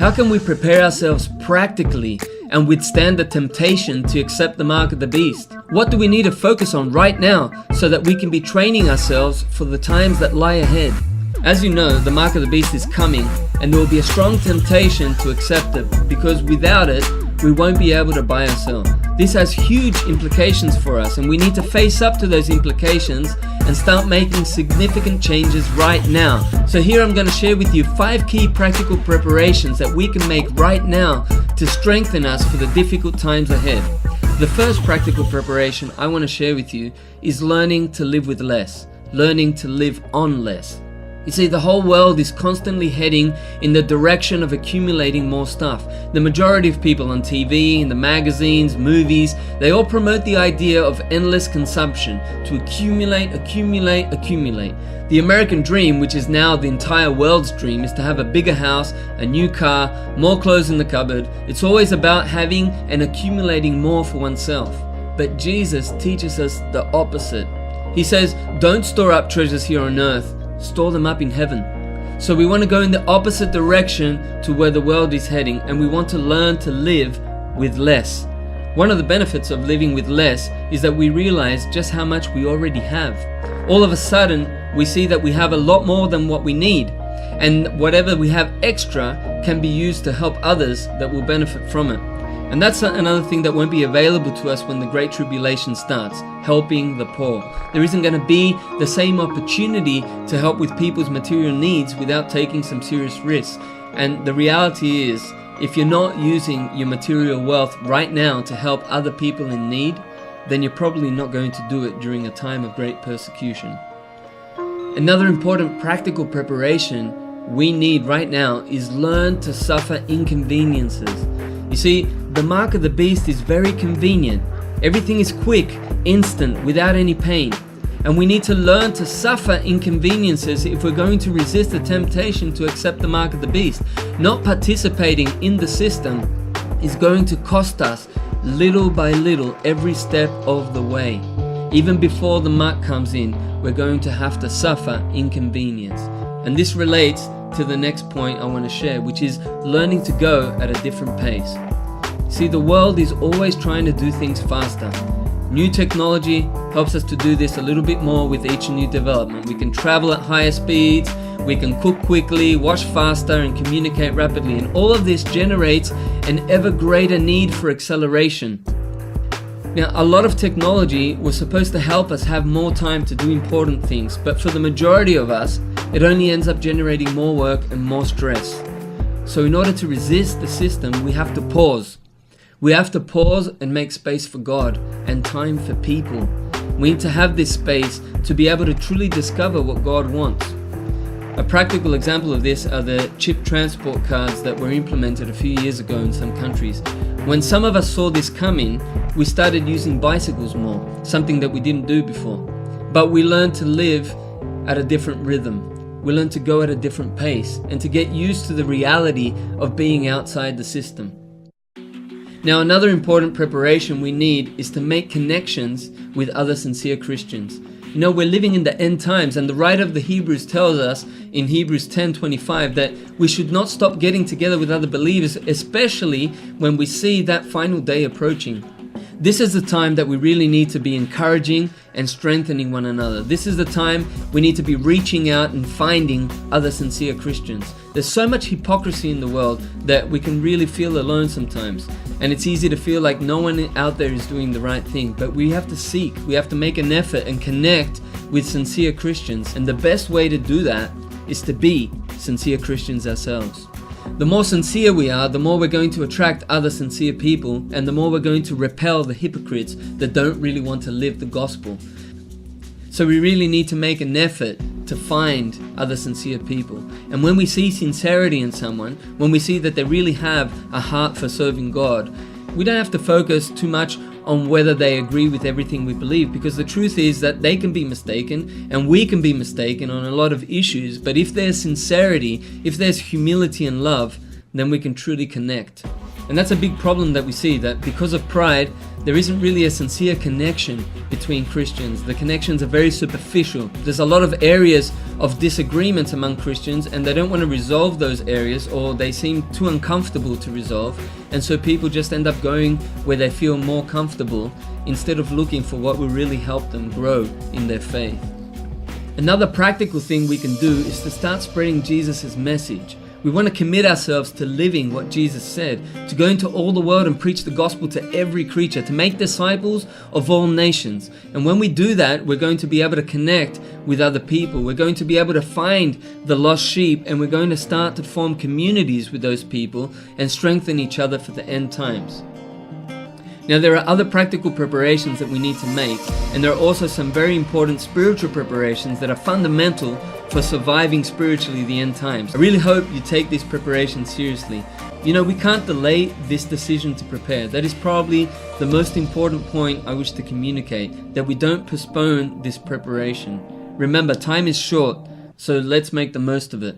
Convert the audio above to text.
How can we prepare ourselves practically and withstand the temptation to accept the mark of the beast? What do we need to focus on right now so that we can be training ourselves for the times that lie ahead? As you know, the mark of the beast is coming, and there will be a strong temptation to accept it, because without it, we won't be able to buy or sell. This has huge implications for us, and we need to face up to those implications and start making significant changes right now. So here I'm going to share with you 5 key practical preparations that we can make right now to strengthen us for the difficult times ahead. The first practical preparation I want to share with you is learning to live with less, learning to live on less. You see, the whole world is constantly heading in the direction of accumulating more stuff. The majority of people on TV, in the magazines, movies, they all promote the idea of endless consumption, to accumulate. The American dream, which is now the entire world's dream, is to have a bigger house, a new car, more clothes in the cupboard. It's always about having and accumulating more for oneself. But Jesus teaches us the opposite. He says, don't store up treasures here on earth, store them up in heaven. So we want to go in the opposite direction to where the world is heading, and we want to learn to live with less. One of the benefits of living with less is that we realize just how much we already have. All of a sudden, we see that we have a lot more than what we need, and whatever we have extra can be used to help others that will benefit from it. And that's another thing that won't be available to us when the Great Tribulation starts, helping the poor. There isn't going to be the same opportunity to help with people's material needs without taking some serious risks. And the reality is, if you're not using your material wealth right now to help other people in need, then you're probably not going to do it during a time of great persecution. Another important practical preparation we need right now is learn to suffer inconveniences. You see, the mark of the beast is very convenient. Everything is quick, instant, without any pain. And we need to learn to suffer inconveniences if we're going to resist the temptation to accept the mark of the beast. Not participating in the system is going to cost us little by little every step of the way. Even before the mark comes in, we're going to have to suffer inconvenience. And this relates to the next point I want to share, which is learning to go at a different pace. See, the world is always trying to do things faster. New technology helps us to do this a little bit more with each new development. We can travel at higher speeds, we can cook quickly, wash faster, and communicate rapidly. And all of this generates an ever greater need for acceleration. Now, a lot of technology was supposed to help us have more time to do important things, but for the majority of us, it only ends up generating more work and more stress. So in order to resist the system, we have to pause. We have to pause and make space for God and time for people. We need to have this space to be able to truly discover what God wants. A practical example of this are the chip transport cards that were implemented a few years ago in some countries. When some of us saw this coming, we started using bicycles more, something that we didn't do before. But we learned to live at a different rhythm. We learned to go at a different pace and to get used to the reality of being outside the system. Now, another important preparation we need is to make connections with other sincere Christians. You know, we're living in the end times, and the writer of the Hebrews tells us in Hebrews 10:25 that we should not stop getting together with other believers, especially when we see that final day approaching. This is the time that we really need to be encouraging and strengthening one another. This is the time we need to be reaching out and finding other sincere Christians. There's so much hypocrisy in the world that we can really feel alone sometimes. And it's easy to feel like no one out there is doing the right thing. But we have to seek, we have to make an effort and connect with sincere Christians. And the best way to do that is to be sincere Christians ourselves. The more sincere we are, the more we're going to attract other sincere people, and the more we're going to repel the hypocrites that don't really want to live the gospel. So we really need to make an effort to find other sincere people. And when we see sincerity in someone, when we see that they really have a heart for serving God, we don't have to focus too much on whether they agree with everything we believe, because the truth is that they can be mistaken and we can be mistaken on a lot of issues. But if there's sincerity, if there's humility and love, then we can truly connect. And that's a big problem that we see, that because of pride, there isn't really a sincere connection between Christians. The connections are very superficial. There's a lot of areas of disagreement among Christians, and they don't want to resolve those areas, or they seem too uncomfortable to resolve. And so people just end up going where they feel more comfortable instead of looking for what will really help them grow in their faith. Another practical thing we can do is to start spreading Jesus' message. We want to commit ourselves to living what Jesus said, to go into all the world and preach the gospel to every creature, to make disciples of all nations. And when we do that, we're going to be able to connect with other people. We're going to be able to find the lost sheep, and we're going to start to form communities with those people and strengthen each other for the end times. Now, there are other practical preparations that we need to make, and there are also some very important spiritual preparations that are fundamental for surviving spiritually the end times. I really hope you take these preparations seriously. You know, we can't delay this decision to prepare. That is probably the most important point I wish to communicate, that we don't postpone this preparation. Remember, time is short, so let's make the most of it.